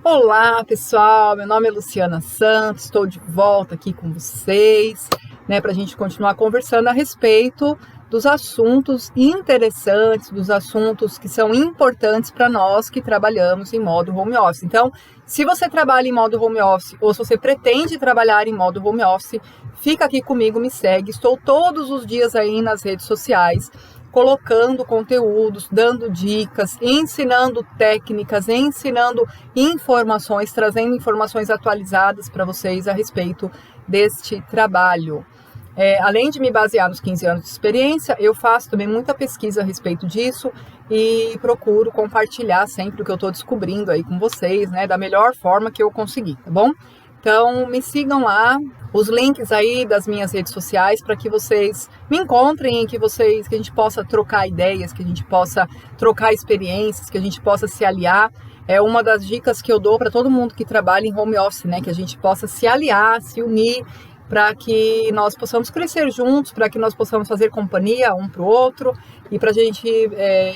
Olá, pessoal. Meu nome é Luciana Santos. Estou de volta aqui com vocês, para a gente continuar conversando a respeito dos assuntos interessantes, dos assuntos que são importantes para nós que trabalhamos em modo home office. Então, se você trabalha em modo home office ou se você pretende trabalhar em modo home office, fica aqui comigo, me segue. Estou todos os dias aí nas redes sociais, colocando conteúdos, dando dicas, ensinando técnicas, ensinando informações, trazendo informações atualizadas para vocês a respeito deste trabalho. Além de me basear nos 15 anos de experiência, eu faço também muita pesquisa a respeito disso e procuro compartilhar sempre o que eu estou descobrindo aí com vocês, da melhor forma que eu conseguir, tá bom? Então, me sigam lá, os links aí das minhas redes sociais para que vocês me encontrem, que a gente possa trocar ideias, que a gente possa trocar experiências, que a gente possa se aliar. É uma das dicas que eu dou para todo mundo que trabalha em home office, que a gente possa se aliar, se unir, para que nós possamos crescer juntos, para que nós possamos fazer companhia um para o outro e para a gente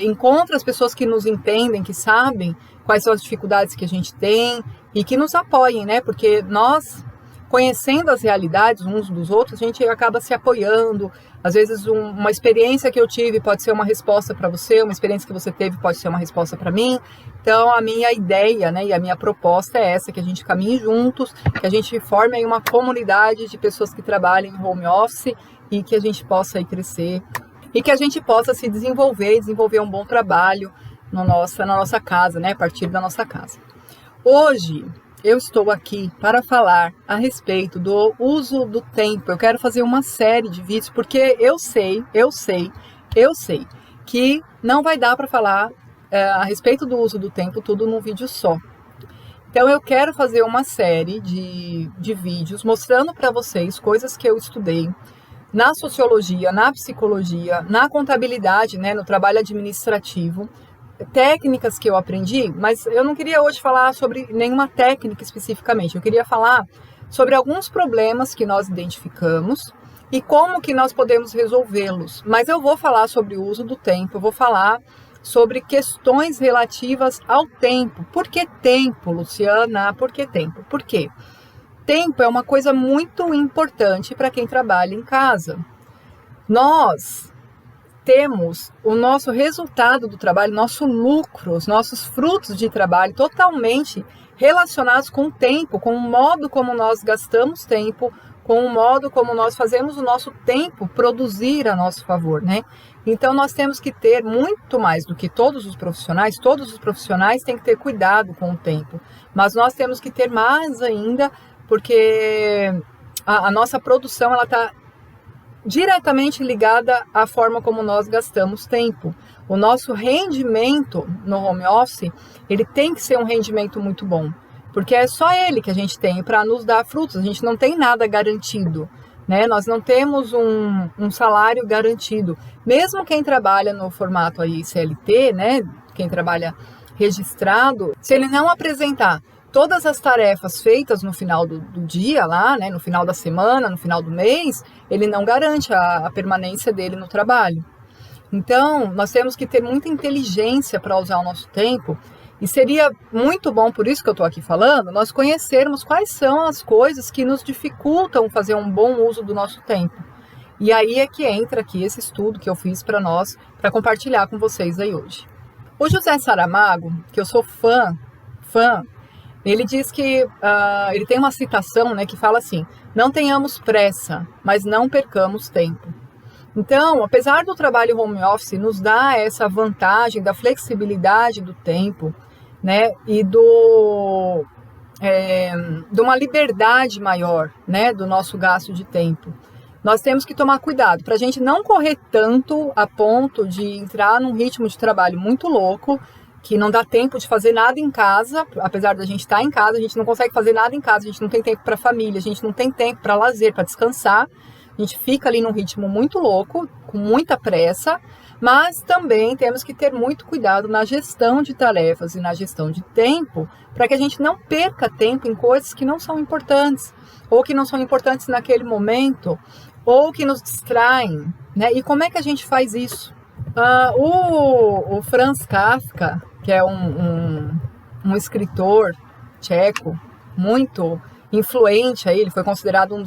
encontre as pessoas que nos entendem, que sabem quais são as dificuldades que a gente tem e que nos apoiem, porque nós, conhecendo as realidades uns dos outros, a gente acaba se apoiando. Às vezes uma experiência que eu tive pode ser uma resposta para você, uma experiência que você teve pode ser uma resposta para mim. Então a minha ideia, e a minha proposta é essa, que a gente caminhe juntos, que a gente forme aí uma comunidade de pessoas que trabalham em home office e que a gente possa aí crescer e que a gente possa se desenvolver um bom trabalho na nossa casa, a partir da nossa casa. Hoje eu estou aqui para falar a respeito do uso do tempo. Eu quero fazer uma série de vídeos, porque eu sei que não vai dar para falar a respeito do uso do tempo tudo num vídeo só. Então eu quero fazer uma série de vídeos mostrando para vocês coisas que eu estudei na sociologia, na psicologia, na contabilidade, no trabalho administrativo, técnicas que eu aprendi, mas eu não queria hoje falar sobre nenhuma técnica especificamente, eu queria falar sobre alguns problemas que nós identificamos e como que nós podemos resolvê-los. Mas eu vou falar sobre o uso do tempo, eu vou falar sobre questões relativas ao tempo. Por que tempo, Luciana? Por que tempo? Por quê? Tempo é uma coisa muito importante para quem trabalha em casa. Nós temos o nosso resultado do trabalho, nosso lucro, os nossos frutos de trabalho totalmente relacionados com o tempo, com o modo como nós gastamos tempo, com o modo como nós fazemos o nosso tempo produzir a nosso favor, Então nós temos que ter muito mais do que todos os profissionais têm que ter cuidado com o tempo, mas nós temos que ter mais ainda, porque a nossa produção ela está diretamente ligada à forma como nós gastamos tempo. O nosso rendimento no home office, ele tem que ser um rendimento muito bom, porque é só ele que a gente tem para nos dar frutos. A gente não tem nada garantido, Nós não temos um salário garantido. Mesmo quem trabalha no formato aí CLT, quem trabalha registrado, se ele não apresentar todas as tarefas feitas no final do dia lá, no final da semana, no final do mês, ele não garante a permanência dele no trabalho. Então, nós temos que ter muita inteligência para usar o nosso tempo e seria muito bom, por isso que eu estou aqui falando, nós conhecermos quais são as coisas que nos dificultam fazer um bom uso do nosso tempo. E aí é que entra aqui esse estudo que eu fiz para nós, para compartilhar com vocês aí hoje. O José Saramago, que eu sou fã, ele diz que, ele tem uma citação, que fala assim: não tenhamos pressa, mas não percamos tempo. Então, apesar do trabalho home office nos dar essa vantagem da flexibilidade do tempo, e de uma liberdade maior, do nosso gasto de tempo, nós temos que tomar cuidado para a gente não correr tanto a ponto de entrar num ritmo de trabalho muito louco, que não dá tempo de fazer nada em casa. Apesar da gente estar em casa, a gente não consegue fazer nada em casa, a gente não tem tempo para a família, a gente não tem tempo para lazer, para descansar, a gente fica ali num ritmo muito louco, com muita pressa, mas também temos que ter muito cuidado na gestão de tarefas e na gestão de tempo, para que a gente não perca tempo em coisas que não são importantes, ou que não são importantes naquele momento, ou que nos distraem, E como é que a gente faz isso? O Franz Kafka, que é um escritor tcheco, muito influente, aí, ele foi considerado um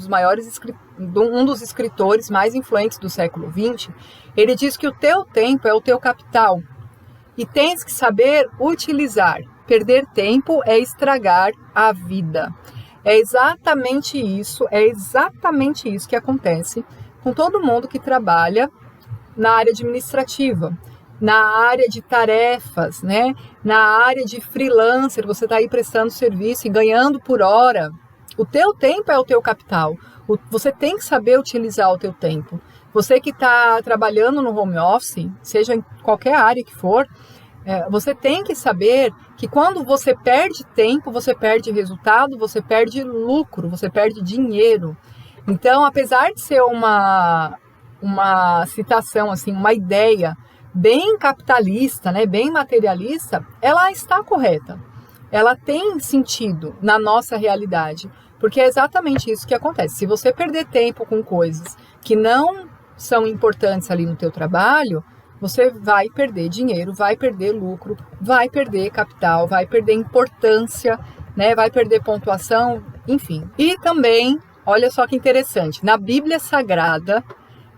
dos escritores mais influentes do século XX, ele diz que o teu tempo é o teu capital e tens que saber utilizar. Perder tempo é estragar a vida. É exatamente isso que acontece com todo mundo que trabalha na área administrativa, na área de tarefas, né? Na área de freelancer, você está aí prestando serviço e ganhando por hora. O teu tempo é o teu capital. Você tem que saber utilizar o teu tempo. Você que está trabalhando no home office, seja em qualquer área que for, você tem que saber que quando você perde tempo, você perde resultado, você perde lucro, você perde dinheiro. Então, apesar de ser uma citação, assim, uma ideia bem capitalista, né, bem materialista, ela está correta. Ela tem sentido na nossa realidade, porque é exatamente isso que acontece. Se você perder tempo com coisas que não são importantes ali no teu trabalho, você vai perder dinheiro, vai perder lucro, vai perder capital, vai perder importância, né, vai perder pontuação, enfim. E também, olha só que interessante, na Bíblia Sagrada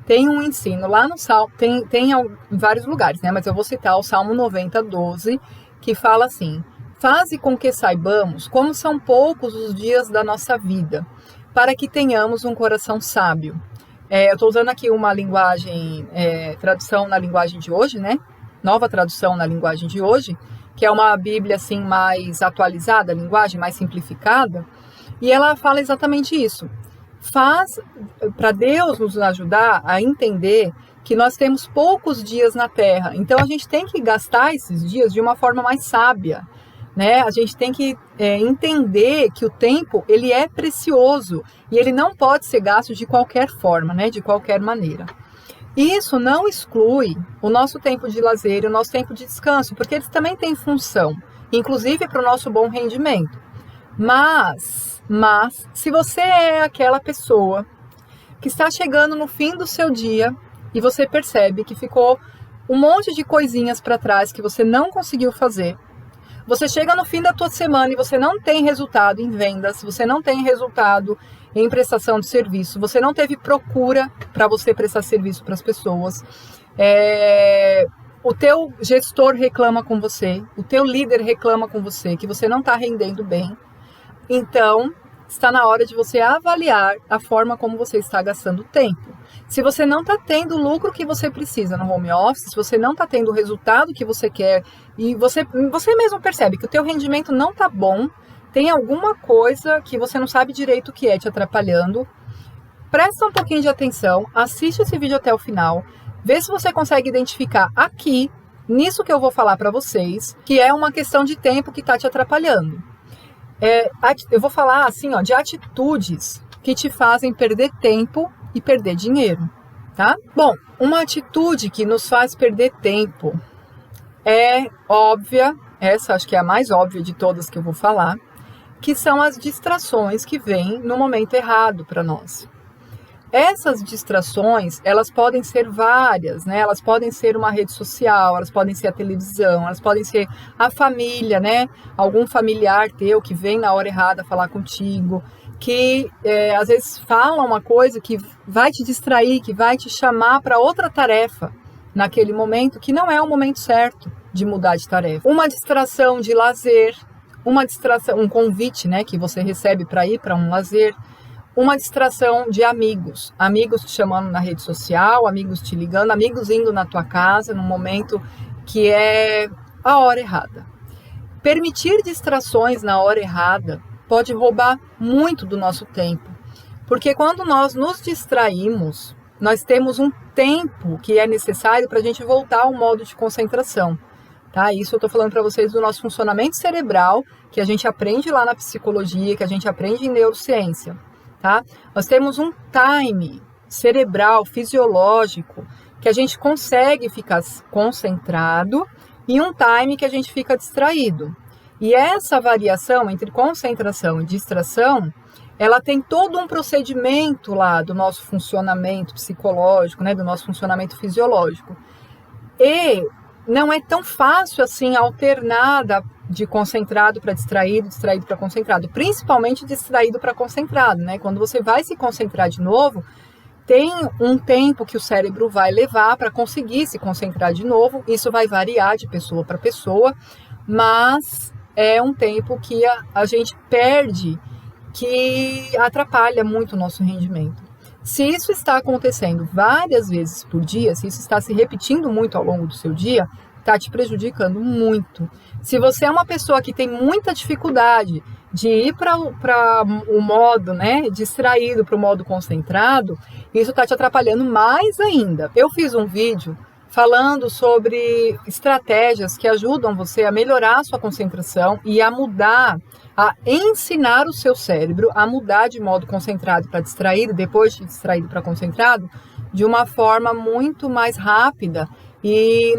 tem um ensino lá no Salmo, tem em vários lugares, né, mas eu vou citar o Salmo 90, 12, que fala assim: faze com que saibamos como são poucos os dias da nossa vida, para que tenhamos um coração sábio. Eu estou usando aqui uma linguagem, tradução na linguagem de hoje, né? Nova tradução na linguagem de hoje, que é uma Bíblia assim mais atualizada, a linguagem mais simplificada, e ela fala exatamente isso. Faz para Deus nos ajudar a entender que nós temos poucos dias na Terra, então a gente tem que gastar esses dias de uma forma mais sábia, né? A gente tem que entender que o tempo ele é precioso e ele não pode ser gasto de qualquer forma, né? De qualquer maneira. Isso não exclui o nosso tempo de lazer, o nosso tempo de descanso, porque eles também têm função, inclusive para o nosso bom rendimento. Mas se você é aquela pessoa que está chegando no fim do seu dia e você percebe que ficou um monte de coisinhas para trás que você não conseguiu fazer, você chega no fim da tua semana e você não tem resultado em vendas, você não tem resultado em prestação de serviço, você não teve procura para você prestar serviço para as pessoas, o teu gestor reclama com você, o teu líder reclama com você que você não está rendendo bem, então está na hora de você avaliar a forma como você está gastando tempo. Se você não está tendo o lucro que você precisa no home office, se você não está tendo o resultado que você quer e você mesmo percebe que o teu rendimento não está bom, tem alguma coisa que você não sabe direito o que é te atrapalhando, presta um pouquinho de atenção, assiste esse vídeo até o final, vê se você consegue identificar aqui, nisso que eu vou falar para vocês, que é uma questão de tempo que está te atrapalhando. Eu vou falar assim, de atitudes que te fazem perder tempo e perder dinheiro, tá? Bom, uma atitude que nos faz perder tempo é óbvia, essa acho que é a mais óbvia de todas que eu vou falar, que são as distrações que vêm no momento errado para nós. Essas distrações, elas podem ser várias, né? Elas podem ser uma rede social, elas podem ser a televisão, elas podem ser a família, né? Algum familiar teu que vem na hora errada falar contigo, que às vezes fala uma coisa que vai te distrair, que vai te chamar para outra tarefa naquele momento, que não é o momento certo de mudar de tarefa. Uma distração de lazer, uma distração, um convite, né, que você recebe para ir para um lazer, uma distração de amigos te chamando na rede social, amigos te ligando, amigos indo na tua casa num momento que é a hora errada. Permitir distrações na hora errada pode roubar muito do nosso tempo, porque quando nós nos distraímos, nós temos um tempo que é necessário para a gente voltar ao modo de concentração. Tá? Isso eu estou falando para vocês do nosso funcionamento cerebral, que a gente aprende lá na psicologia, que a gente aprende em neurociência. Tá? Nós temos um time cerebral, fisiológico, que a gente consegue ficar concentrado e um time que a gente fica distraído. E essa variação entre concentração e distração, ela tem todo um procedimento lá do nosso funcionamento psicológico, né, do nosso funcionamento fisiológico. E não é tão fácil assim alternar de concentrado para distraído, distraído para concentrado, principalmente distraído para concentrado, né? Quando você vai se concentrar de novo, tem um tempo que o cérebro vai levar para conseguir se concentrar de novo. Isso vai variar de pessoa para pessoa, mas é um tempo que a gente perde, que atrapalha muito o nosso rendimento. Se isso está acontecendo várias vezes por dia, se isso está se repetindo muito ao longo do seu dia, está te prejudicando muito. Se você é uma pessoa que tem muita dificuldade de ir para o modo, né, distraído, para o modo concentrado, isso está te atrapalhando mais ainda. Eu fiz um vídeo falando sobre estratégias que ajudam você a melhorar a sua concentração e a mudar, a ensinar o seu cérebro a mudar de modo concentrado para distraído, depois de distraído para concentrado, de uma forma muito mais rápida e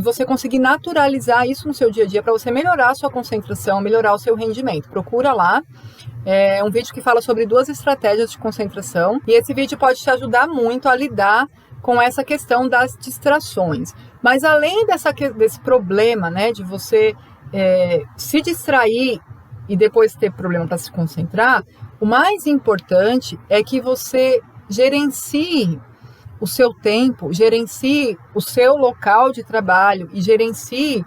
você conseguir naturalizar isso no seu dia a dia para você melhorar a sua concentração, melhorar o seu rendimento. Procura lá, é um vídeo que fala sobre 2 estratégias de concentração e esse vídeo pode te ajudar muito a lidar com essa questão das distrações. Mas além desse problema, né, de você se distrair e depois ter problema para se concentrar, o mais importante é que você gerencie o seu tempo, gerencie o seu local de trabalho e gerencie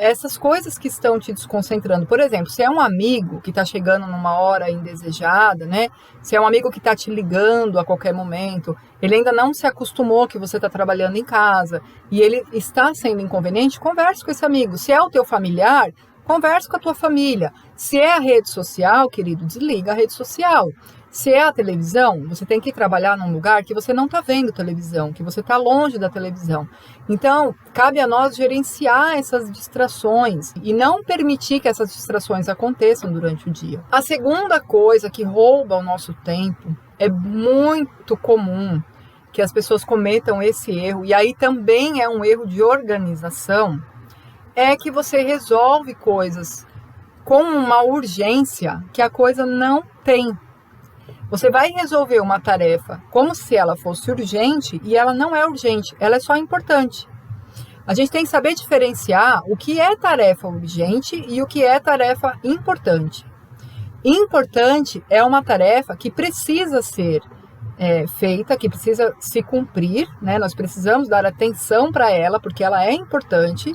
essas coisas que estão te desconcentrando. Por exemplo, se é um amigo que está chegando numa hora indesejada, né? Se é um amigo que está te ligando a qualquer momento, ele ainda não se acostumou que você está trabalhando em casa e ele está sendo inconveniente, converse com esse amigo. Se é o teu familiar, converse com a tua família. Se é a rede social, querido, desliga a rede social. Se é a televisão, você tem que trabalhar num lugar que você não está vendo televisão, que você está longe da televisão. Então, cabe a nós gerenciar essas distrações e não permitir que essas distrações aconteçam durante o dia. A segunda coisa que rouba o nosso tempo, é muito comum que as pessoas cometam esse erro, e aí também é um erro de organização, é que você resolve coisas com uma urgência que a coisa não tem. Você vai resolver uma tarefa como se ela fosse urgente e ela não é urgente, ela é só importante. A gente tem que saber diferenciar o que é tarefa urgente e o que é tarefa importante. Importante é uma tarefa que precisa ser feita, que precisa se cumprir, né? Nós precisamos dar atenção para ela porque ela é importante,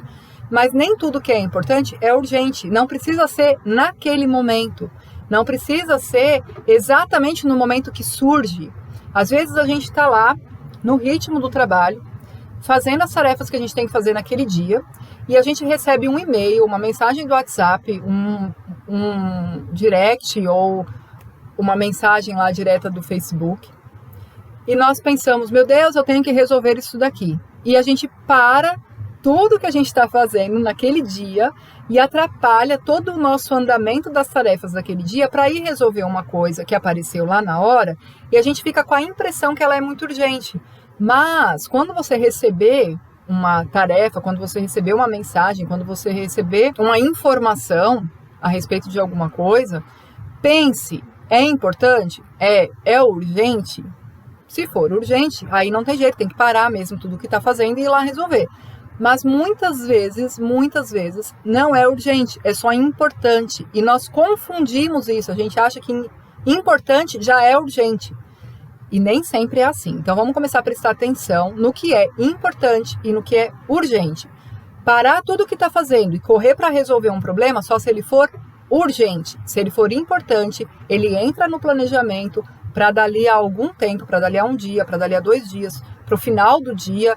mas nem tudo que é importante é urgente, não precisa ser naquele momento. Não precisa ser exatamente no momento que surge. Às vezes a gente está lá, no ritmo do trabalho, fazendo as tarefas que a gente tem que fazer naquele dia, e a gente recebe um e-mail, uma mensagem do WhatsApp, um direct ou uma mensagem lá direta do Facebook. E nós pensamos, meu Deus, eu tenho que resolver isso daqui. E a gente para tudo que a gente está fazendo naquele dia e atrapalha todo o nosso andamento das tarefas daquele dia para ir resolver uma coisa que apareceu lá na hora e a gente fica com a impressão que ela é muito urgente. Mas quando você receber uma tarefa, quando você receber uma mensagem, quando você receber uma informação a respeito de alguma coisa, pense, é importante? É urgente? Se for urgente, aí não tem jeito, tem que parar mesmo tudo o que está fazendo e ir lá resolver. Mas muitas vezes, não é urgente, é só importante. E nós confundimos isso, a gente acha que importante já é urgente. E nem sempre é assim. Então vamos começar a prestar atenção no que é importante e no que é urgente. Parar tudo o que está fazendo e correr para resolver um problema só se ele for urgente. Se ele for importante, ele entra no planejamento para dali a algum tempo, para dali a um dia, para dali a 2 dias, para o final do dia.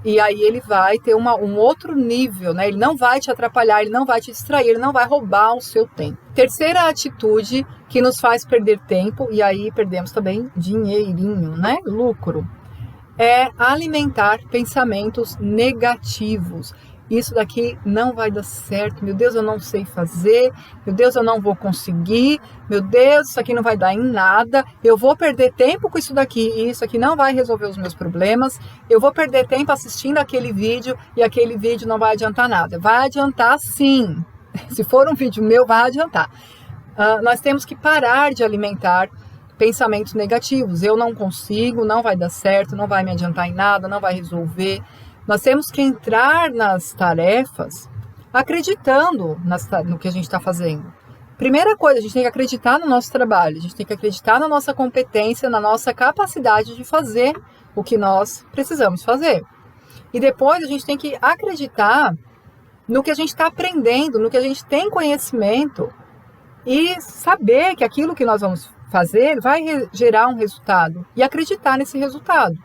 E aí ele vai ter um outro nível, né? Ele não vai te atrapalhar, ele não vai te distrair, ele não vai roubar o seu tempo. Terceira atitude que nos faz perder tempo, e aí perdemos também dinheirinho, né? Lucro, é alimentar pensamentos negativos. Isso daqui não vai dar certo, meu Deus, eu não sei fazer, meu Deus, eu não vou conseguir, meu Deus, isso aqui não vai dar em nada, eu vou perder tempo com isso daqui e isso aqui não vai resolver os meus problemas, eu vou perder tempo assistindo aquele vídeo e aquele vídeo não vai adiantar nada. Vai adiantar sim, se for um vídeo meu, vai adiantar. Nós temos que parar de alimentar pensamentos negativos. Eu não consigo, não vai dar certo, não vai me adiantar em nada, não vai resolver. Nós temos que entrar nas tarefas acreditando no que a gente está fazendo. Primeira coisa, a gente tem que acreditar no nosso trabalho, a gente tem que acreditar na nossa competência, na nossa capacidade de fazer o que nós precisamos fazer. E depois a gente tem que acreditar no que a gente está aprendendo, no que a gente tem conhecimento e saber que aquilo que nós vamos fazer vai gerar um resultado e acreditar nesse resultado.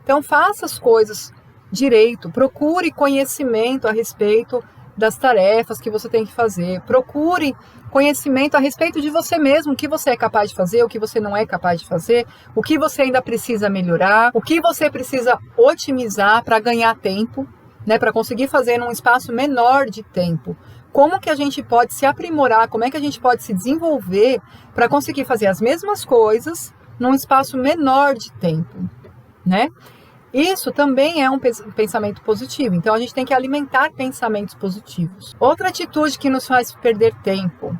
Então faça as coisas direito, procure conhecimento a respeito das tarefas que você tem que fazer, procure conhecimento a respeito de você mesmo, o que você é capaz de fazer, o que você não é capaz de fazer, o que você ainda precisa melhorar, o que você precisa otimizar para ganhar tempo, né, para conseguir fazer num espaço menor de tempo. Como que a gente pode se aprimorar, como é que a gente pode se desenvolver para conseguir fazer as mesmas coisas num espaço menor de tempo, né? Isso também é um pensamento positivo, então a gente tem que alimentar pensamentos positivos. Outra atitude que nos faz perder tempo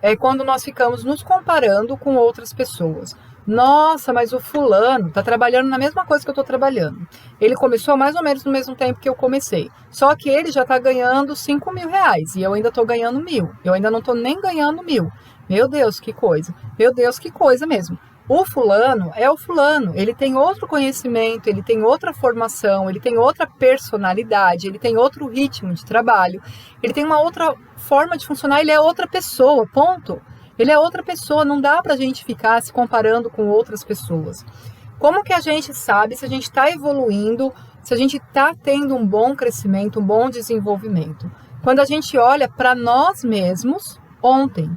é quando nós ficamos nos comparando com outras pessoas. Nossa, mas o fulano está trabalhando na mesma coisa que eu estou trabalhando. Ele começou mais ou menos no mesmo tempo que eu comecei. Só que ele já está ganhando 5 mil reais e eu ainda estou ganhando 1.000. Eu ainda não estou nem ganhando 1.000. Meu Deus, que coisa. Meu Deus, que coisa mesmo. O fulano é o fulano, ele tem outro conhecimento, ele tem outra formação, ele tem outra personalidade, ele tem outro ritmo de trabalho, ele tem uma outra forma de funcionar, ele é outra pessoa, ponto. Ele é outra pessoa, não dá pra gente ficar se comparando com outras pessoas. Como que a gente sabe se a gente está evoluindo, se a gente está tendo um bom crescimento, um bom desenvolvimento? Quando a gente olha para nós mesmos ontem.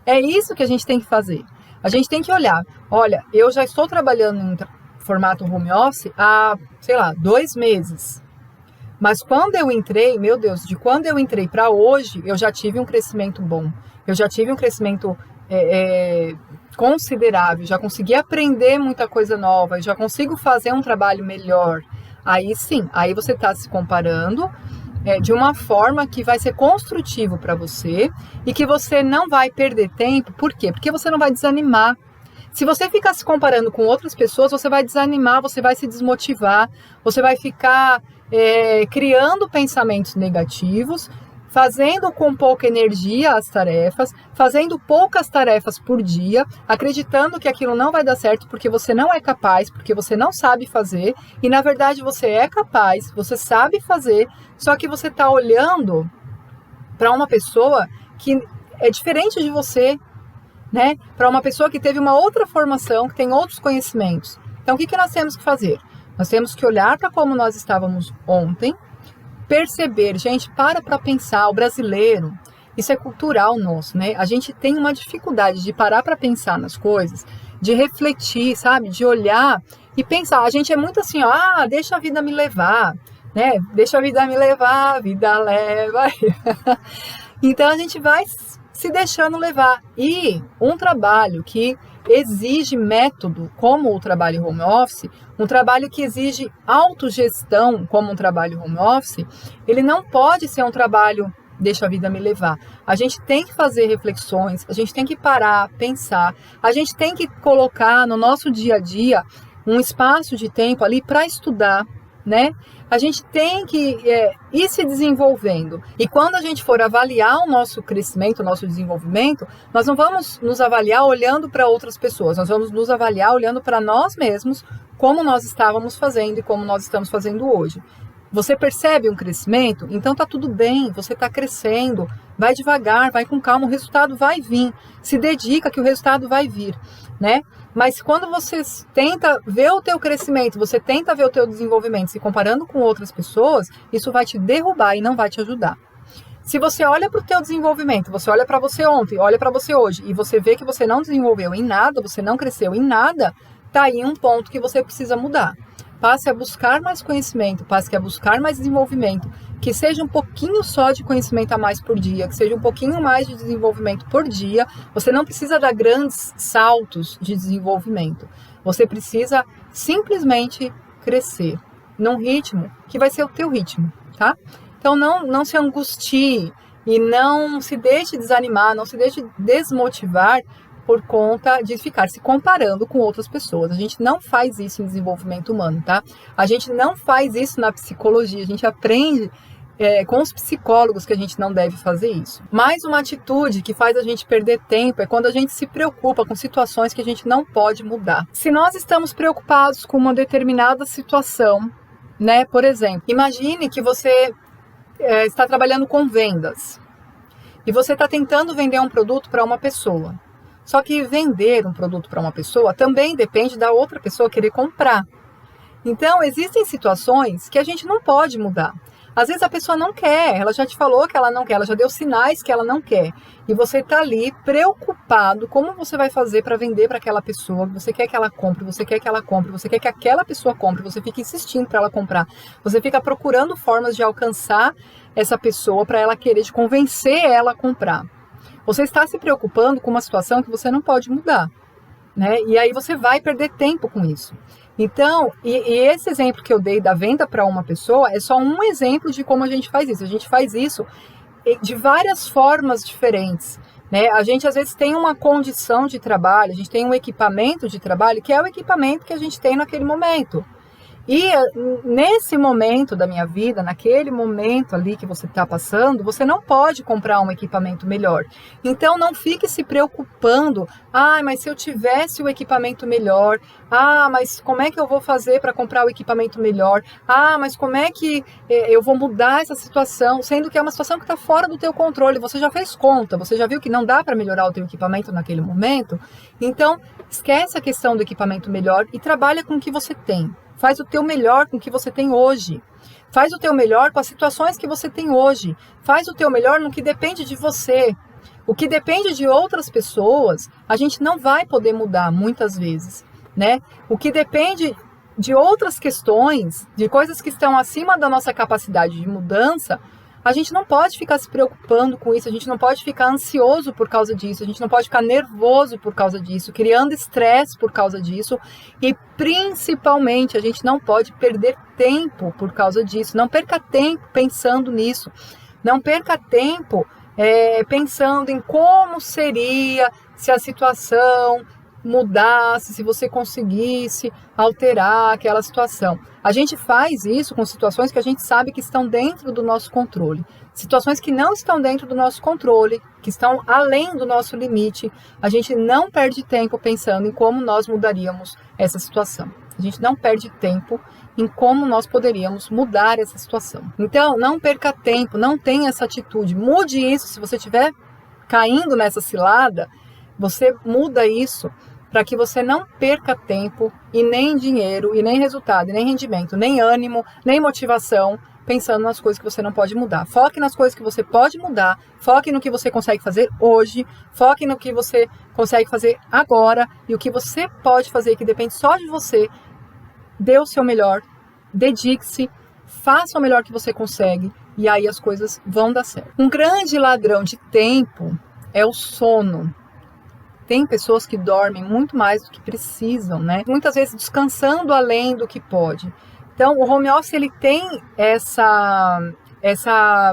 É isso que a gente tem que fazer. A gente tem que olhar, olha, eu já estou trabalhando em formato home office há, 2 meses. Mas quando eu entrei, meu Deus, de quando eu entrei para hoje, eu já tive um crescimento bom. Eu já tive um crescimento considerável, já consegui aprender muita coisa nova, já consigo fazer um trabalho melhor. Aí sim, aí você está se comparando de uma forma que vai ser construtivo para você e que você não vai perder tempo. Por quê? Porque você não vai desanimar. Se você ficar se comparando com outras pessoas, você vai desanimar, você vai se desmotivar, você vai ficar criando pensamentos negativos, fazendo com pouca energia as tarefas, fazendo poucas tarefas por dia, acreditando que aquilo não vai dar certo porque você não é capaz, porque você não sabe fazer, e na verdade você é capaz, você sabe fazer, só que você está olhando para uma pessoa que é diferente de você, né? Para uma pessoa que teve uma outra formação, que tem outros conhecimentos. Então o que nós temos que fazer? Nós temos que olhar para como nós estávamos ontem, perceber, gente, para pensar, o brasileiro, isso é cultural nosso, né? A gente tem uma dificuldade de parar para pensar nas coisas, de refletir, sabe? De olhar e pensar. A gente é muito assim, ó, deixa a vida me levar, né? Deixa a vida me levar, a vida leva. Então a gente vai se deixando levar. E um trabalho que exige método, como o trabalho home office, um trabalho que exige autogestão, como um trabalho home office, ele não pode ser um trabalho deixa a vida me levar. A gente tem que fazer reflexões, a gente tem que parar, pensar, a gente tem que colocar no nosso dia a dia um espaço de tempo ali para estudar, né? A gente tem que ir se desenvolvendo. E quando a gente for avaliar o nosso crescimento, o nosso desenvolvimento, nós não vamos nos avaliar olhando para outras pessoas, nós vamos nos avaliar olhando para nós mesmos, como nós estávamos fazendo e como nós estamos fazendo hoje. Você percebe um crescimento? Então tá tudo bem, você está crescendo, vai devagar, vai com calma, o resultado vai vir. Se dedica que o resultado vai vir, né? Mas quando você tenta ver o teu crescimento, você tenta ver o teu desenvolvimento se comparando com outras pessoas, isso vai te derrubar e não vai te ajudar. Se você olha para o teu desenvolvimento, você olha para você ontem, olha para você hoje e você vê que você não desenvolveu em nada, você não cresceu em nada, tá aí um ponto que você precisa mudar. Passe a buscar mais conhecimento, passe a buscar mais desenvolvimento, que seja um pouquinho só de conhecimento a mais por dia, que seja um pouquinho mais de desenvolvimento por dia. Você não precisa dar grandes saltos de desenvolvimento. Você precisa simplesmente crescer num ritmo que vai ser o teu ritmo, tá? Então não se angustie e não se deixe desanimar, não se deixe desmotivar por conta de ficar se comparando com outras pessoas. A gente não faz isso em desenvolvimento humano, tá? A gente não faz isso na psicologia, a gente aprende com os psicólogos que a gente não deve fazer isso. Mais uma atitude que faz a gente perder tempo é quando a gente se preocupa com situações que a gente não pode mudar. Se nós estamos preocupados com uma determinada situação, né? Por exemplo, imagine que você está trabalhando com vendas e você está tentando vender um produto para uma pessoa. Só que vender um produto para uma pessoa também depende da outra pessoa querer comprar. Então, existem situações que a gente não pode mudar. Às vezes a pessoa não quer, ela já te falou que ela não quer, ela já deu sinais que ela não quer. E você está ali preocupado como você vai fazer para vender para aquela pessoa. Você quer que ela compre, você quer que ela compre, você quer que aquela pessoa compre, você fica insistindo para ela comprar. Você fica procurando formas de alcançar essa pessoa para ela querer te convencer ela a comprar. Você está se preocupando com uma situação que você não pode mudar, né? E aí você vai perder tempo com isso. Então, e esse exemplo que eu dei da venda para uma pessoa é só um exemplo de como a gente faz isso. A gente faz isso de várias formas diferentes, né? A gente às vezes tem uma condição de trabalho, a gente tem um equipamento de trabalho que é o equipamento que a gente tem naquele momento. E nesse momento da minha vida, naquele momento ali que você está passando, você não pode comprar um equipamento melhor. Então não fique se preocupando, mas se eu tivesse o equipamento melhor, mas como é que eu vou fazer para comprar o equipamento melhor? Mas como é que eu vou mudar essa situação? Sendo que é uma situação que está fora do teu controle, você já fez conta, você já viu que não dá para melhorar o teu equipamento naquele momento? Então esquece a questão do equipamento melhor e trabalha com o que você tem. Faz o teu melhor com o que você tem hoje. Faz o teu melhor com as situações que você tem hoje. Faz o teu melhor no que depende de você. O que depende de outras pessoas, a gente não vai poder mudar muitas vezes, né? O que depende de outras questões, de coisas que estão acima da nossa capacidade de mudança, a gente não pode ficar se preocupando com isso, a gente não pode ficar ansioso por causa disso, a gente não pode ficar nervoso por causa disso, criando estresse por causa disso e principalmente a gente não pode perder tempo por causa disso. Não perca tempo pensando nisso, não perca tempo pensando em como seria se a situação mudasse, se você conseguisse alterar aquela situação. A gente faz isso com situações que a gente sabe que estão dentro do nosso controle. Situações que não estão dentro do nosso controle, que estão além do nosso limite, a gente não perde tempo pensando em como nós mudaríamos essa situação. A gente não perde tempo em como nós poderíamos mudar essa situação. Então, não perca tempo, não tenha essa atitude. Mude isso. Se você estiver caindo nessa cilada, você muda isso para que você não perca tempo e nem dinheiro, e nem resultado, e nem rendimento, nem ânimo, nem motivação, pensando nas coisas que você não pode mudar. Foque nas coisas que você pode mudar, foque no que você consegue fazer hoje, foque no que você consegue fazer agora, e o que você pode fazer, que depende só de você. Dê o seu melhor, dedique-se, faça o melhor que você consegue, e aí as coisas vão dar certo. Um grande ladrão de tempo é o sono. Tem pessoas que dormem muito mais do que precisam, né? Muitas vezes descansando além do que pode. Então, o home office, ele tem essa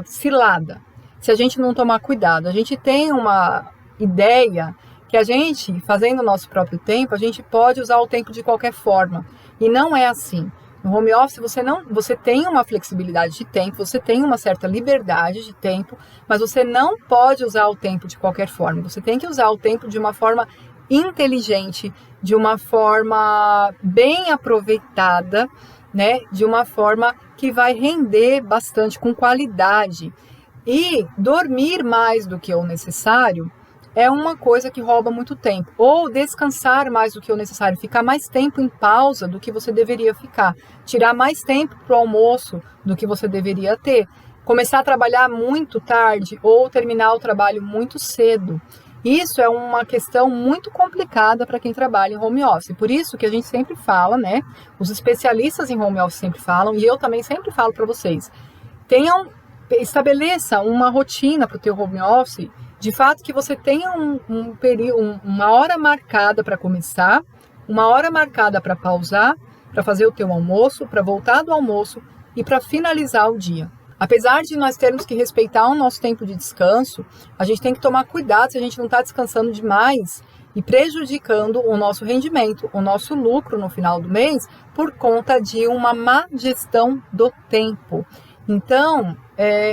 cilada. Se a gente não tomar cuidado, a gente tem uma ideia que a gente, fazendo o nosso próprio tempo, a gente pode usar o tempo de qualquer forma. E não é assim. No home office você tem uma flexibilidade de tempo, você tem uma certa liberdade de tempo, mas você não pode usar o tempo de qualquer forma. Você tem que usar o tempo de uma forma inteligente, de uma forma bem aproveitada, né? De uma forma que vai render bastante, com qualidade. E dormir mais do que o necessário é uma coisa que rouba muito tempo. Ou descansar mais do que o necessário, ficar mais tempo em pausa do que você deveria ficar. Tirar mais tempo para o almoço do que você deveria ter. Começar a trabalhar muito tarde ou terminar o trabalho muito cedo. Isso é uma questão muito complicada para quem trabalha em home office. Por isso que a gente sempre fala, né? Os especialistas em home office sempre falam, e eu também sempre falo para vocês. Estabeleça uma rotina para o teu home office. De fato, que você tenha uma hora marcada para começar, uma hora marcada para pausar, para fazer o teu almoço, para voltar do almoço e para finalizar o dia. Apesar de nós termos que respeitar o nosso tempo de descanso, a gente tem que tomar cuidado se a gente não está descansando demais e prejudicando o nosso rendimento, o nosso lucro no final do mês, por conta de uma má gestão do tempo. Então,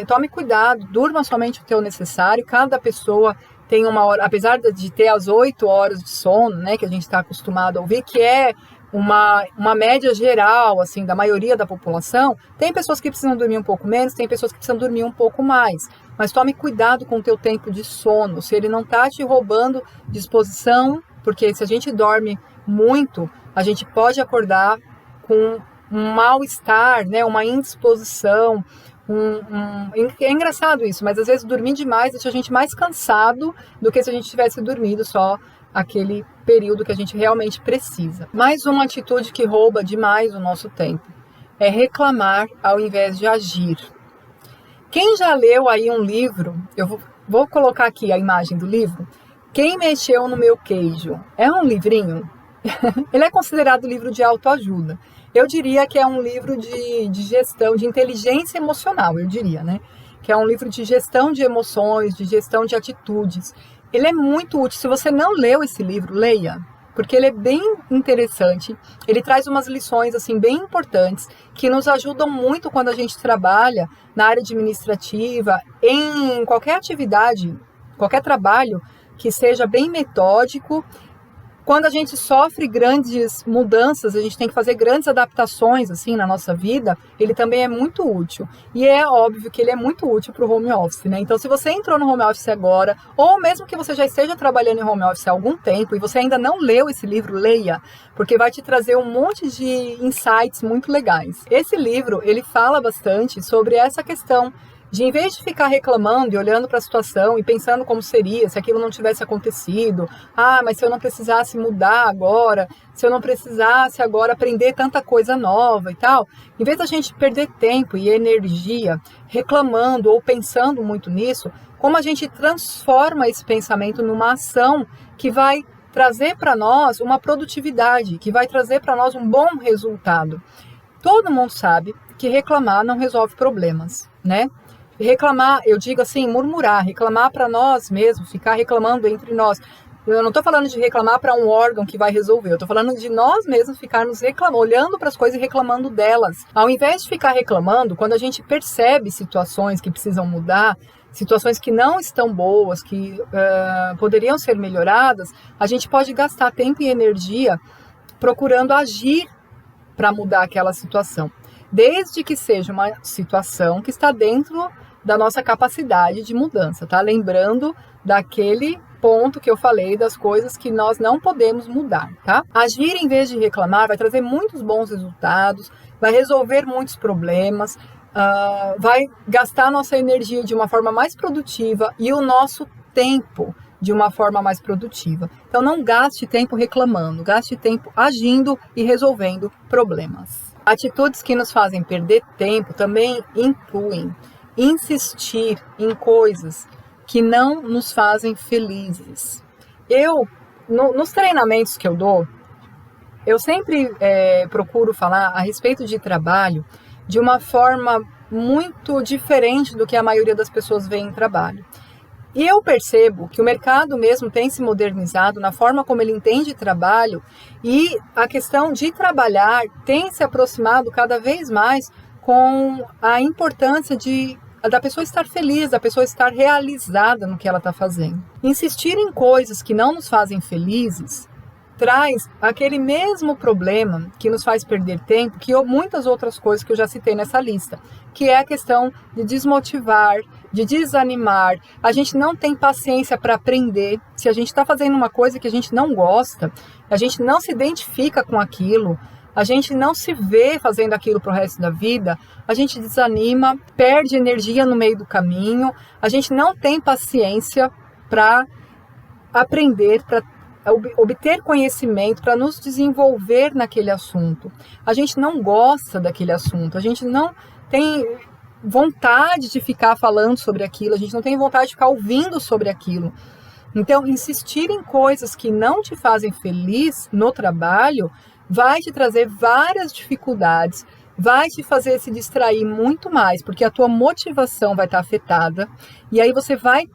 tome cuidado, durma somente o teu necessário. Cada pessoa tem uma hora, apesar de ter as 8 horas de sono, né, que a gente está acostumado a ouvir, que é uma média geral, assim, da maioria da população. Tem pessoas que precisam dormir um pouco menos, tem pessoas que precisam dormir um pouco mais. Mas tome cuidado com o teu tempo de sono, se ele não está te roubando disposição, porque se a gente dorme muito, a gente pode acordar com um mal-estar, né, uma indisposição. É engraçado isso, mas às vezes dormir demais deixa a gente mais cansado do que se a gente tivesse dormido só aquele período que a gente realmente precisa. Mais uma atitude que rouba demais o nosso tempo é reclamar ao invés de agir. Quem já leu aí um livro, eu vou colocar aqui a imagem do livro, Quem Mexeu no Meu Queijo? É um livrinho? Ele é considerado livro de autoajuda. Eu diria que é um livro de gestão, de inteligência emocional, eu diria, né? Que é um livro de gestão de emoções, de gestão de atitudes. Ele é muito útil. Se você não leu esse livro, leia, porque ele é bem interessante. Ele traz umas lições assim bem importantes que nos ajudam muito quando a gente trabalha na área administrativa, em qualquer atividade, qualquer trabalho que seja bem metódico. Quando a gente sofre grandes mudanças, a gente tem que fazer grandes adaptações assim na nossa vida, ele também é muito útil. E é óbvio que ele é muito útil para o home office, né? Então, se você entrou no home office agora, ou mesmo que você já esteja trabalhando em home office há algum tempo e você ainda não leu esse livro, leia, porque vai te trazer um monte de insights muito legais. Esse livro, ele fala bastante sobre essa questão de, em vez de ficar reclamando e olhando para a situação e pensando como seria se aquilo não tivesse acontecido, mas se eu não precisasse mudar agora, se eu não precisasse agora aprender tanta coisa nova e tal, em vez da gente perder tempo e energia reclamando ou pensando muito nisso, como a gente transforma esse pensamento numa ação que vai trazer para nós uma produtividade, que vai trazer para nós um bom resultado. Todo mundo sabe que reclamar não resolve problemas, né? Reclamar, eu digo assim, murmurar, reclamar para nós mesmos, ficar reclamando entre nós. Eu não estou falando de reclamar para um órgão que vai resolver, eu estou falando de nós mesmos ficarmos reclamando, olhando para as coisas e reclamando delas. Ao invés de ficar reclamando, quando a gente percebe situações que precisam mudar, situações que não estão boas, que poderiam ser melhoradas, a gente pode gastar tempo e energia procurando agir para mudar aquela situação. Desde que seja uma situação que está dentro da nossa capacidade de mudança, tá? Lembrando daquele ponto que eu falei das coisas que nós não podemos mudar, tá? Agir em vez de reclamar vai trazer muitos bons resultados, vai resolver muitos problemas, vai gastar nossa energia de uma forma mais produtiva e o nosso tempo de uma forma mais produtiva. Então não gaste tempo reclamando, gaste tempo agindo e resolvendo problemas. Atitudes que nos fazem perder tempo também incluem insistir em coisas que não nos fazem felizes. Nos treinamentos que eu dou, eu sempre procuro falar a respeito de trabalho de uma forma muito diferente do que a maioria das pessoas vê em trabalho. E eu percebo que o mercado mesmo tem se modernizado na forma como ele entende trabalho e a questão de trabalhar tem se aproximado cada vez mais com a importância da pessoa estar feliz, da pessoa estar realizada no que ela está fazendo. Insistir em coisas que não nos fazem felizes traz aquele mesmo problema que nos faz perder tempo, que muitas outras coisas que eu já citei nessa lista, que é a questão de desmotivar, de desanimar. A gente não tem paciência para aprender. Se a gente está fazendo uma coisa que a gente não gosta, a gente não se identifica com aquilo, a gente não se vê fazendo aquilo para o resto da vida, a gente desanima, perde energia no meio do caminho, a gente não tem paciência para aprender, para obter conhecimento, para nos desenvolver naquele assunto. A gente não gosta daquele assunto, a gente não tem vontade de ficar falando sobre aquilo, a gente não tem vontade de ficar ouvindo sobre aquilo. Então, insistir em coisas que não te fazem feliz no trabalho vai te trazer várias dificuldades, vai te fazer se distrair muito mais, porque a tua motivação vai estar afetada, e aí você vai,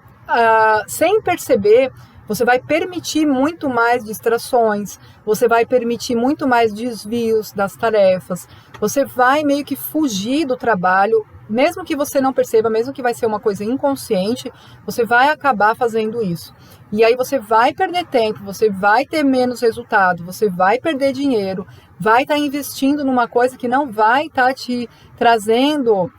sem perceber, você vai permitir muito mais distrações, você vai permitir muito mais desvios das tarefas, você vai meio que fugir do trabalho mesmo que você não perceba, mesmo que vai ser uma coisa inconsciente, você vai acabar fazendo isso. E aí você vai perder tempo, você vai ter menos resultado, você vai perder dinheiro, vai estar investindo numa coisa que não vai estar te trazendo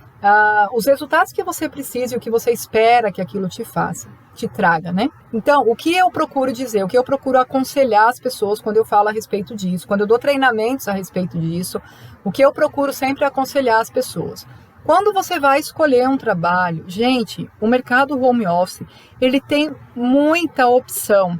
os resultados que você precisa e o que você espera que aquilo te faça, te traga, né? Então, o que eu procuro dizer, o que eu procuro aconselhar as pessoas quando eu falo a respeito disso, quando eu dou treinamentos a respeito disso, o que eu procuro sempre aconselhar as pessoas. Quando você vai escolher um trabalho, gente, o mercado home office, ele tem muita opção.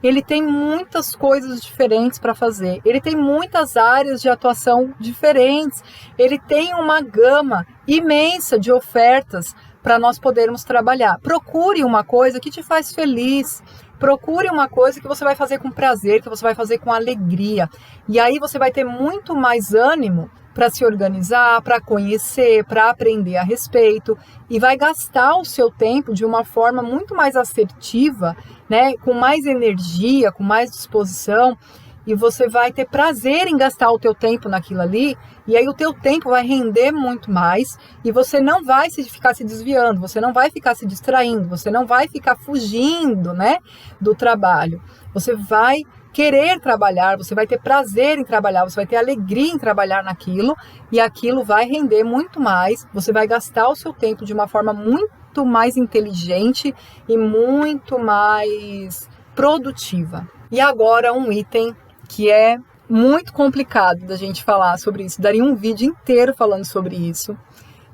Ele tem muitas coisas diferentes para fazer, ele tem muitas áreas de atuação diferentes, ele tem uma gama imensa de ofertas para nós podermos trabalhar. Procure uma coisa que te faz feliz, procure uma coisa que você vai fazer com prazer, que você vai fazer com alegria, e aí você vai ter muito mais ânimo para se organizar, para conhecer, para aprender a respeito, e vai gastar o seu tempo de uma forma muito mais assertiva, né, com mais energia, com mais disposição, e você vai ter prazer em gastar o teu tempo naquilo ali, e aí o teu tempo vai render muito mais, e você não vai ficar se desviando, você não vai ficar se distraindo, você não vai ficar fugindo, né, do trabalho. Você vai querer trabalhar, você vai ter prazer em trabalhar, você vai ter alegria em trabalhar naquilo, e aquilo vai render muito mais, você vai gastar o seu tempo de uma forma muito mais inteligente e muito mais produtiva. E agora um item que é muito complicado da gente falar sobre isso, daria um vídeo inteiro falando sobre isso.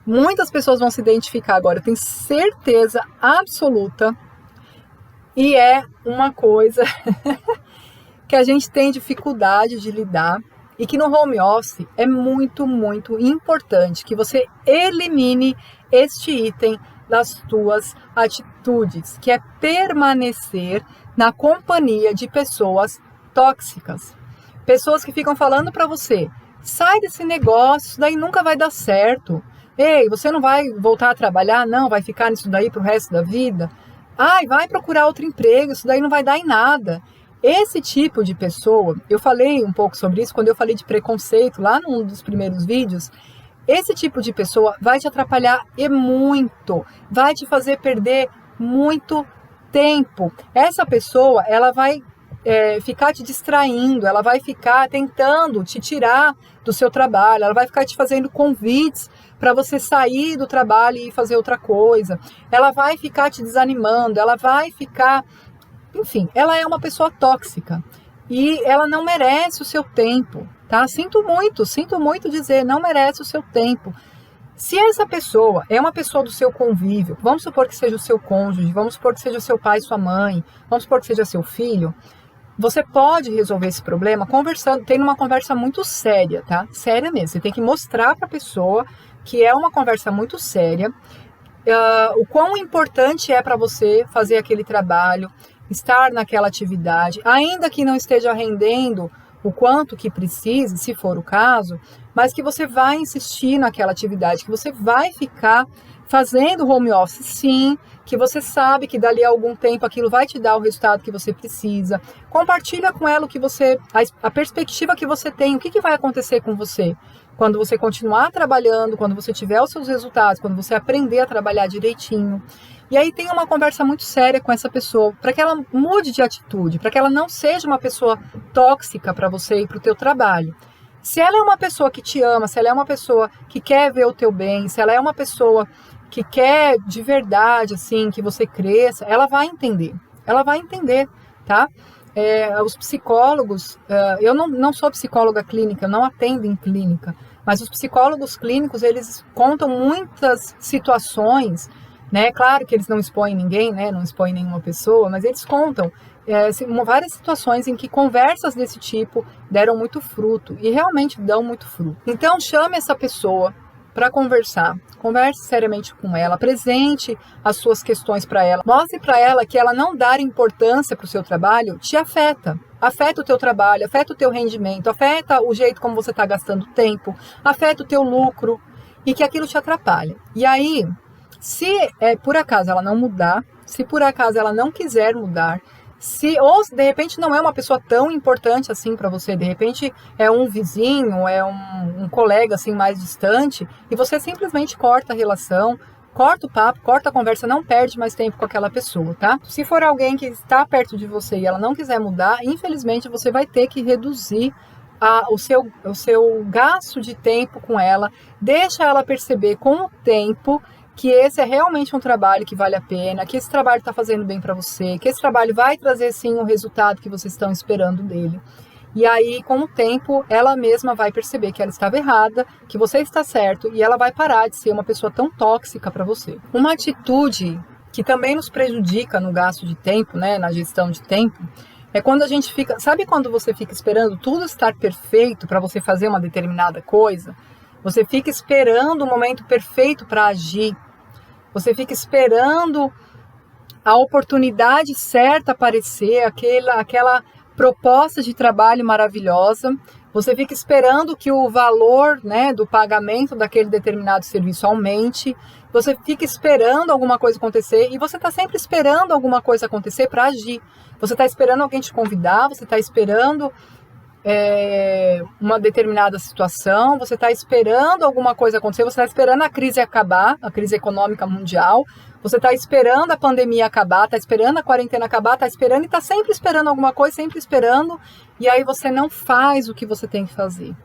Muitas pessoas vão se identificar agora, eu tenho certeza absoluta, e é uma coisa que a gente tem dificuldade de lidar e que no home office é muito, muito importante que você elimine este item das tuas atitudes, que é permanecer na companhia de pessoas tóxicas. Pessoas que ficam falando para você, sai desse negócio, isso daí nunca vai dar certo. Ei, você não vai voltar a trabalhar? Não, vai ficar nisso daí pro resto da vida? Ai, vai procurar outro emprego, isso daí não vai dar em nada. Esse tipo de pessoa, eu falei um pouco sobre isso quando eu falei de preconceito lá num dos primeiros vídeos. Esse tipo de pessoa vai te atrapalhar e muito, vai te fazer perder muito tempo. Essa pessoa, ela vai ficar te distraindo, ela vai ficar tentando te tirar do seu trabalho, ela vai ficar te fazendo convites para você sair do trabalho e fazer outra coisa, ela vai ficar te desanimando, ela vai ficar... Enfim, ela é uma pessoa tóxica e ela não merece o seu tempo, tá? Sinto muito dizer, não merece o seu tempo. Se essa pessoa é uma pessoa do seu convívio, vamos supor que seja o seu cônjuge, vamos supor que seja o seu pai, sua mãe, vamos supor que seja seu filho, você pode resolver esse problema conversando, tendo uma conversa muito séria, tá? Séria mesmo, você tem que mostrar para a pessoa que é uma conversa muito séria, o quão importante é para você fazer aquele trabalho, estar naquela atividade, ainda que não esteja rendendo o quanto que precise, se for o caso, mas que você vai insistir naquela atividade, que você vai ficar fazendo home office, sim, que você sabe que dali a algum tempo aquilo vai te dar o resultado que você precisa. Compartilha com ela o que você, a perspectiva que você tem, o que vai acontecer com você quando você continuar trabalhando, quando você tiver os seus resultados, quando você aprender a trabalhar direitinho. E aí tem uma conversa muito séria com essa pessoa, para que ela mude de atitude, para que ela não seja uma pessoa tóxica para você e para o teu trabalho. Se ela é uma pessoa que te ama, se ela é uma pessoa que quer ver o teu bem, se ela é uma pessoa que quer de verdade, assim, que você cresça, ela vai entender, tá? Os psicólogos, eu não sou psicóloga clínica, eu não atendo em clínica, mas os psicólogos clínicos, eles contam muitas situações, né? Claro que eles não expõem ninguém, né? Não expõem nenhuma pessoa, mas eles contam várias situações em que conversas desse tipo deram muito fruto, e realmente dão muito fruto. Então chame essa pessoa para conversar, converse seriamente com ela, apresente as suas questões para ela, mostre para ela que ela não dar importância para o seu trabalho te afeta o teu trabalho, afeta o teu rendimento, afeta o jeito como você está gastando tempo, afeta o teu lucro, e que aquilo te atrapalha. E aí, se por acaso ela não mudar, se por acaso ela não quiser mudar, Ou de repente não é uma pessoa tão importante assim para você, de repente é um vizinho, é um colega assim mais distante, e você simplesmente corta a relação, corta o papo, corta a conversa, não perde mais tempo com aquela pessoa, tá? Se for alguém que está perto de você e ela não quiser mudar, infelizmente você vai ter que reduzir o seu gasto de tempo com ela, deixa ela perceber com o tempo que esse é realmente um trabalho que vale a pena, que esse trabalho está fazendo bem para você, que esse trabalho vai trazer sim o resultado que vocês estão esperando dele. E aí, com o tempo, ela mesma vai perceber que ela estava errada, que você está certo, e ela vai parar de ser uma pessoa tão tóxica para você. Uma atitude que também nos prejudica no gasto de tempo, né, na gestão de tempo, é quando a gente fica... Sabe quando você fica esperando tudo estar perfeito para você fazer uma determinada coisa? Você fica esperando o momento perfeito para agir. Você fica esperando a oportunidade certa aparecer, aquela proposta de trabalho maravilhosa. Você fica esperando que o valor, né, do pagamento daquele determinado serviço aumente. Você fica esperando alguma coisa acontecer e você está sempre esperando alguma coisa acontecer para agir. Você está esperando alguém te convidar, você está esperando uma determinada situação, você está esperando alguma coisa acontecer, você está esperando a crise acabar, a crise econômica mundial, você está esperando a pandemia acabar, está esperando a quarentena acabar, está esperando e está sempre esperando alguma coisa, sempre esperando, e aí você não faz o que você tem que fazer.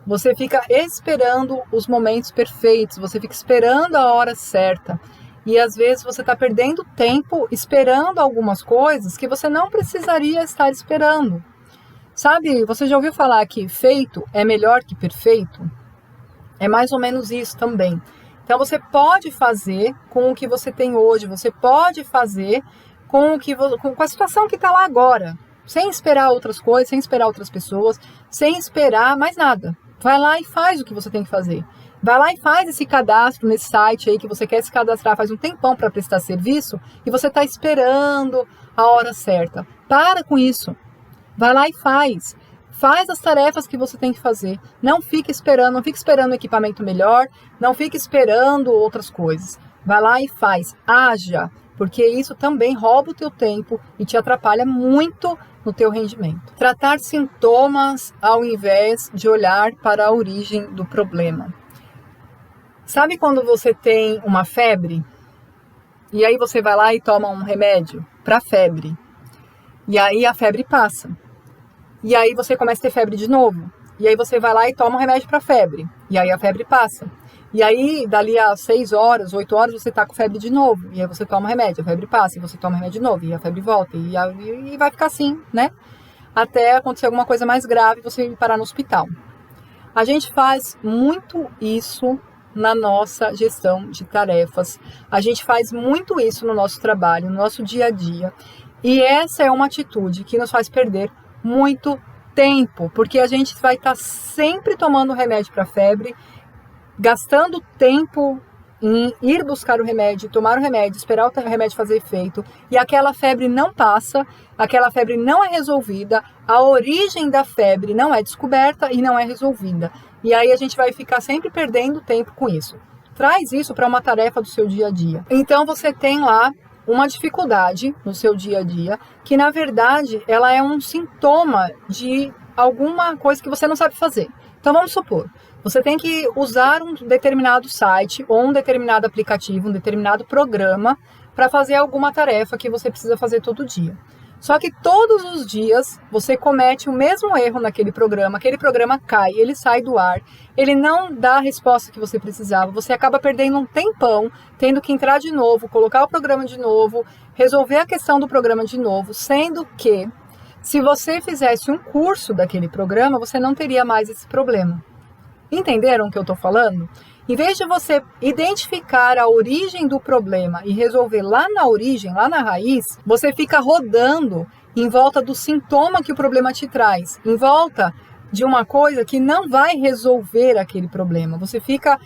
Você fica esperando os momentos perfeitos, você fica esperando a hora certa. E às vezes você está perdendo tempo esperando algumas coisas que você não precisaria estar esperando. Sabe, você já ouviu falar que feito é melhor que perfeito? É mais ou menos isso também. Então você pode fazer com o que você tem hoje, você pode fazer com a situação que está lá agora, sem esperar outras coisas, sem esperar outras pessoas, sem esperar mais nada. Vai lá e faz o que você tem que fazer. Vai lá e faz esse cadastro nesse site aí que você quer se cadastrar faz um tempão para prestar serviço e você está esperando a hora certa. Para com isso. Vai lá e faz. Faz as tarefas que você tem que fazer. Não fique esperando um equipamento melhor, não fique esperando outras coisas. Vai lá e faz. Haja, porque isso também rouba o teu tempo e te atrapalha muito no teu rendimento. Tratar sintomas ao invés de olhar para a origem do problema. Sabe quando você tem uma febre? E aí você vai lá e toma um remédio para febre. E aí a febre passa. E aí você começa a ter febre de novo. E aí você vai lá e toma um remédio para febre. E aí a febre passa. E aí, dali a 6 horas, 8 horas, você tá com febre de novo. E aí você toma um remédio, a febre passa. E você toma um remédio de novo. E a febre volta. E vai ficar assim, né? Até acontecer alguma coisa mais grave e você parar no hospital. A gente faz muito isso na nossa gestão de tarefas. A gente faz muito isso no nosso trabalho, no nosso dia a dia. E essa é uma atitude que nos faz perder muito tempo, porque a gente vai estar sempre tomando remédio para febre, gastando tempo em ir buscar o remédio, tomar o remédio, esperar o remédio fazer efeito, e aquela febre não passa, aquela febre não é resolvida, a origem da febre não é descoberta e não é resolvida. E aí a gente vai ficar sempre perdendo tempo com isso. Traz isso para uma tarefa do seu dia a dia. Então você tem lá uma dificuldade no seu dia a dia, que na verdade ela é um sintoma de alguma coisa que você não sabe fazer. Então vamos supor, você tem que usar um determinado site ou um determinado aplicativo, um determinado programa para fazer alguma tarefa que você precisa fazer todo dia. Só que todos os dias você comete o mesmo erro naquele programa, aquele programa cai, ele sai do ar, ele não dá a resposta que você precisava, você acaba perdendo um tempão, tendo que entrar de novo, colocar o programa de novo, resolver a questão do programa de novo, sendo que se você fizesse um curso daquele programa, você não teria mais esse problema. Entenderam o que eu estou falando? Em vez de você identificar a origem do problema e resolver lá na origem, lá na raiz, você fica rodando em volta do sintoma que o problema te traz, em volta de uma coisa que não vai resolver aquele problema. Você fica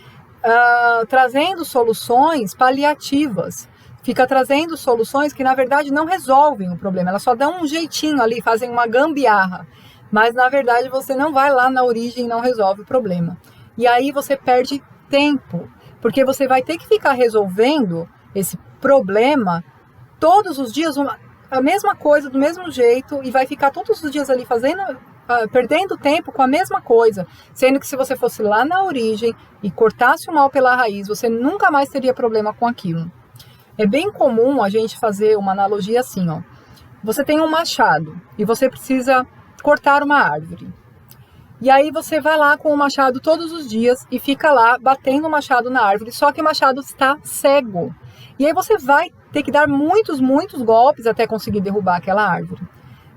trazendo soluções paliativas, fica trazendo soluções que na verdade não resolvem o problema, elas só dão um jeitinho ali, fazem uma gambiarra, mas na verdade você não vai lá na origem e não resolve o problema. E aí você perde tempo, porque você vai ter que ficar resolvendo esse problema todos os dias, a mesma coisa do mesmo jeito e vai ficar todos os dias ali perdendo tempo com a mesma coisa, sendo que se você fosse lá na origem e cortasse o mal pela raiz, você nunca mais teria problema com aquilo. É bem comum a gente fazer uma analogia assim, ó. Você tem um machado e você precisa cortar uma árvore. E aí você vai lá com o machado todos os dias e fica lá batendo o machado na árvore, só que o machado está cego. E aí você vai ter que dar muitos golpes até conseguir derrubar aquela árvore.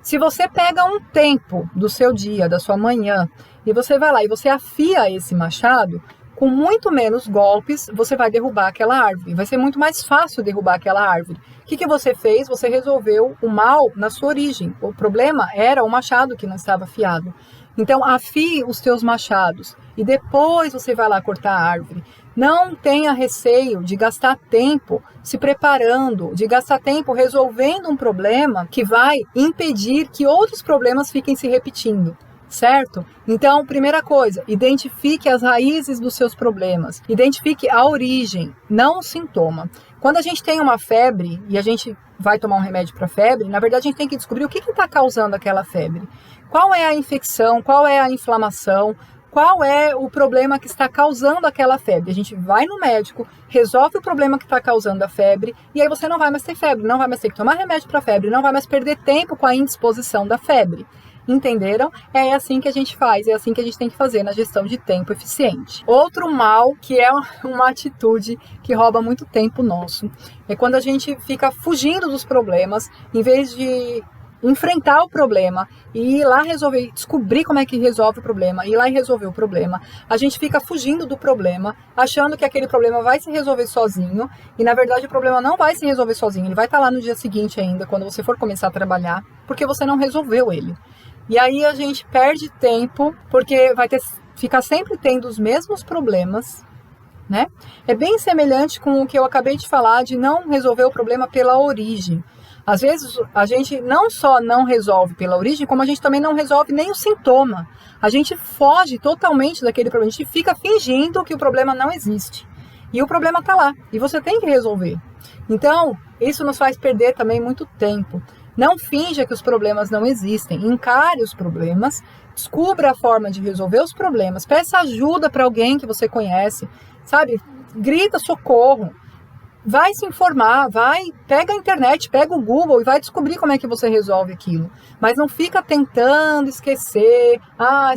Se você pega um tempo do seu dia, da sua manhã, e você vai lá e você afia esse machado, com muito menos golpes, você vai derrubar aquela árvore. Vai ser muito mais fácil derrubar aquela árvore. O que você fez? Você resolveu o mal na sua origem. O problema era o machado que não estava afiado. Então, afie os teus machados e depois você vai lá cortar a árvore. Não tenha receio de gastar tempo se preparando, de gastar tempo resolvendo um problema que vai impedir que outros problemas fiquem se repetindo. Certo? Então, primeira coisa, identifique as raízes dos seus problemas. Identifique a origem, não o sintoma. Quando a gente tem uma febre e a gente vai tomar um remédio para febre, na verdade a gente tem que descobrir o que está causando aquela febre. Qual é a infecção, qual é a inflamação, qual é o problema que está causando aquela febre. A gente vai no médico, resolve o problema que está causando a febre e aí você não vai mais ter febre, não vai mais ter que tomar remédio para febre, não vai mais perder tempo com a indisposição da febre. Entenderam? É assim que a gente faz, é assim que a gente tem que fazer na gestão de tempo eficiente. Outro mal, que é uma atitude que rouba muito tempo nosso, é quando a gente fica fugindo dos problemas, em vez de enfrentar o problema e ir lá resolver, descobrir como é que resolve o problema, ir lá e resolver o problema. A gente fica fugindo do problema, achando que aquele problema vai se resolver sozinho, e na verdade o problema não vai se resolver sozinho, ele vai estar lá no dia seguinte ainda, quando você for começar a trabalhar, porque você não resolveu ele. E aí a gente perde tempo, porque ficar sempre tendo os mesmos problemas, né? É bem semelhante com o que eu acabei de falar, de não resolver o problema pela origem. Às vezes a gente não só não resolve pela origem, como a gente também não resolve nem o sintoma. A gente foge totalmente daquele problema, a gente fica fingindo que o problema não existe. E o problema está lá, e você tem que resolver. Então, isso nos faz perder também muito tempo. Não finja que os problemas não existem, encare os problemas, descubra a forma de resolver os problemas, peça ajuda para alguém que você conhece, sabe? Grita socorro, vai se informar, pega a internet, pega o Google e vai descobrir como é que você resolve aquilo. Mas não fica tentando esquecer,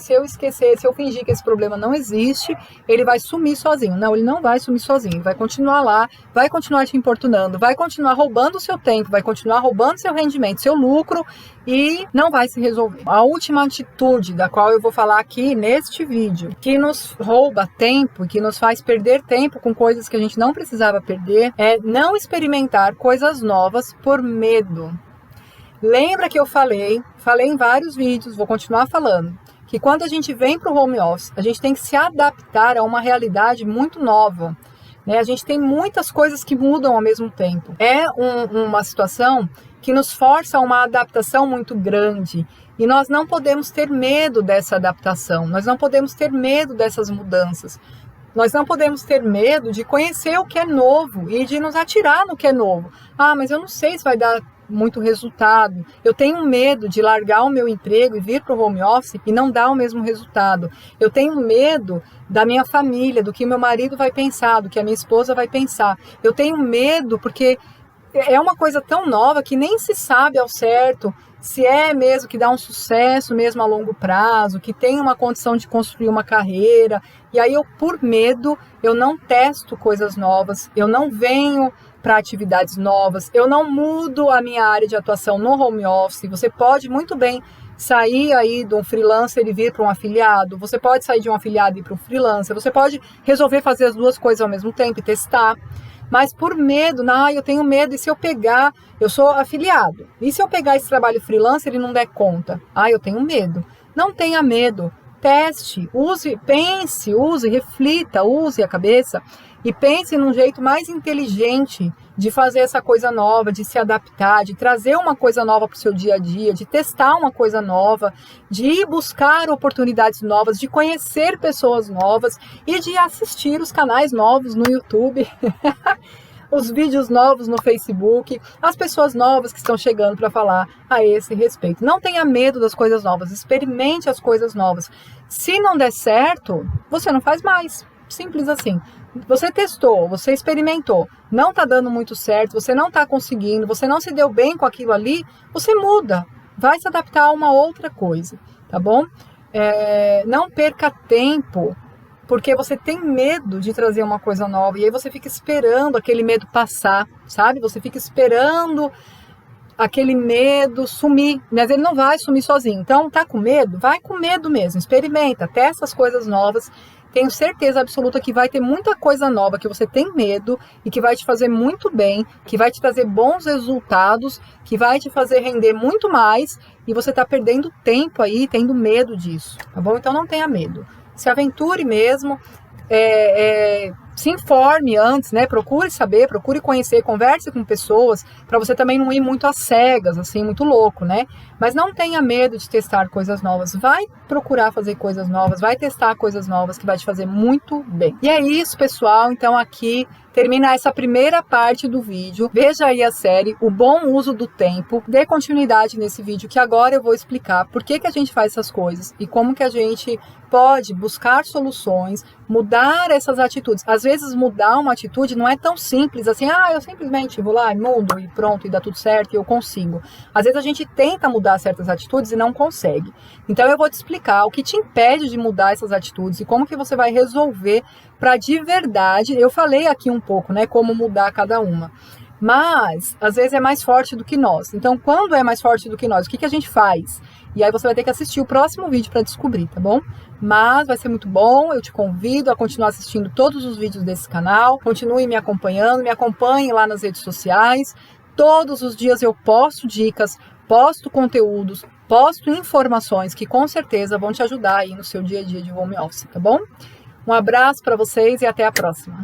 se eu esquecer, se eu fingir que esse problema não existe, ele vai sumir sozinho. Não, ele não vai sumir sozinho, ele vai continuar lá, vai continuar te importunando, vai continuar roubando o seu tempo, vai continuar roubando seu rendimento, seu lucro e não vai se resolver. A última atitude da qual eu vou falar aqui neste vídeo, que nos rouba tempo, que nos faz perder tempo com coisas que a gente não precisava perder, é não experimentar coisas novas por medo. Lembra que eu falei em vários vídeos, vou continuar falando, que quando a gente vem para o home office, a gente tem que se adaptar a uma realidade muito nova. Né? A gente tem muitas coisas que mudam ao mesmo tempo. É uma situação que nos força a uma adaptação muito grande. E nós não podemos ter medo dessa adaptação, nós não podemos ter medo dessas mudanças. Nós não podemos ter medo de conhecer o que é novo e de nos atirar no que é novo. Mas eu não sei se vai dar muito resultado. Eu tenho medo de largar o meu emprego e vir para o home office e não dar o mesmo resultado. Eu tenho medo da minha família, do que meu marido vai pensar, do que a minha esposa vai pensar. Eu tenho medo porque é uma coisa tão nova que nem se sabe ao certo se é mesmo que dá um sucesso mesmo a longo prazo, que tem uma condição de construir uma carreira. E aí eu, por medo, eu não testo coisas novas, eu não venho para atividades novas, eu não mudo a minha área de atuação no home office. Você pode muito bem sair aí de um freelancer e vir para um afiliado, você pode sair de um afiliado e ir para um freelancer, você pode resolver fazer as duas coisas ao mesmo tempo e testar. Mas por medo, eu tenho medo, e se eu pegar, eu sou afiliado, e se eu pegar esse trabalho freelancer e não der conta? Eu tenho medo. Não tenha medo, teste, pense, reflita, use a cabeça e pense num jeito mais inteligente de fazer essa coisa nova, de se adaptar, de trazer uma coisa nova para o seu dia a dia, de testar uma coisa nova, de ir buscar oportunidades novas, de conhecer pessoas novas e de assistir os canais novos no YouTube. os vídeos novos no Facebook, as pessoas novas que estão chegando para falar a esse respeito. Não tenha medo das coisas novas, experimente as coisas novas. Se não der certo, você não faz mais. Simples assim. Você testou, você experimentou, não está dando muito certo, você não está conseguindo, você não se deu bem com aquilo ali, você muda, vai se adaptar a uma outra coisa, tá bom? Não perca tempo, porque você tem medo de trazer uma coisa nova, e aí você fica esperando aquele medo passar, sabe? Você fica esperando aquele medo sumir, mas ele não vai sumir sozinho. Então, tá com medo? Vai com medo mesmo, experimenta, testa as coisas novas. Tenho certeza absoluta que vai ter muita coisa nova que você tem medo e que vai te fazer muito bem, que vai te trazer bons resultados, que vai te fazer render muito mais, e você tá perdendo tempo aí, tendo medo disso, tá bom? Então não tenha medo. Se aventure mesmo, se informe antes, né? Procure saber, procure conhecer, converse com pessoas, para você também não ir muito às cegas, assim, muito louco, né? Mas não tenha medo de testar coisas novas. Vai procurar fazer coisas novas, vai testar coisas novas que vai te fazer muito bem. E é isso, pessoal. Então aqui termina essa primeira parte do vídeo. Veja aí a série O Bom Uso do Tempo. Dê continuidade nesse vídeo que agora eu vou explicar por que a gente faz essas coisas e como que a gente pode buscar soluções, mudar essas atitudes. Às vezes mudar uma atitude não é tão simples assim, eu simplesmente vou lá e mudo e pronto, e dá tudo certo e eu consigo. Às vezes a gente tenta mudar certas atitudes e não consegue. Então eu vou te explicar o que te impede de mudar essas atitudes e como que você vai resolver para de verdade. Eu falei aqui um pouco, né, como mudar cada uma. Mas, às vezes é mais forte do que nós. Então, quando é mais forte do que nós, o que a gente faz? E aí você vai ter que assistir o próximo vídeo para descobrir, tá bom? Mas vai ser muito bom, eu te convido a continuar assistindo todos os vídeos desse canal. Continue me acompanhando, me acompanhe lá nas redes sociais. Todos os dias eu posto dicas, posto conteúdos, posto informações que com certeza vão te ajudar aí no seu dia a dia de home office, tá bom? Um abraço para vocês e até a próxima.